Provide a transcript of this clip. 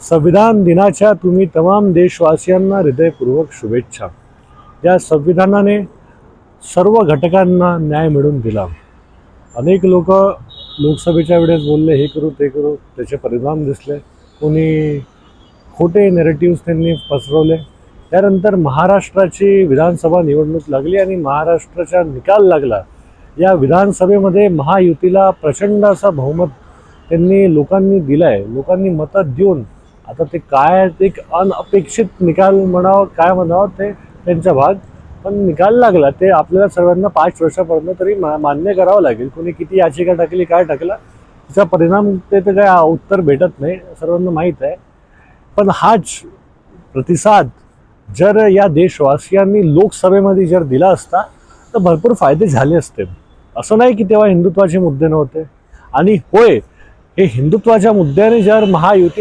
संविधान दिनाच्या तुम्ही तमाम देशवासियांना हृदयपूर्वक शुभेच्छा। या संविधानाने सर्व घटकांना न्याय मिळवून दिला। अनेक लोक लोकसभेच्या वेळेस बोलले हे करू ते करू, त्याचे परिणाम दिसले। कोणी खोटे नॅरेटिव्स त्यांनी पसरवले। त्यानंतर महाराष्ट्राची विधानसभा निवडणूक लागली आणि महाराष्ट्राचा निकाल लागला। या विधानसभेमध्ये महायुतीला प्रचंड असा बहुमत त्यांनी लोकांनी दिलाय। लोकांनी मतं देऊन आता ते काय एक अनपेक्षित निकाल म्हणावं काय म्हणावं ते त्यांचा भाग, पण निकाल लागला। ते आपल्याला सर्वांना 5 वर्षापर्यंत तरी मान्य करावं लागेल। कोणी किती याचिका टाकली काय टाकला त्याचा परिणाम ते काय उत्तर भेटत नाही, सर्वांना माहीत आहे। पण हाच प्रतिसाद जर या देशवासियांनी लोकसभेमध्ये जर दिला असता तर भरपूर फायदे झाले असते। असं नाही की तेव्हा हिंदुत्वाचे मुद्दे नव्हते। आणि होय, हे हिंदुत्वाच्या मुद्द्याने जर महायुती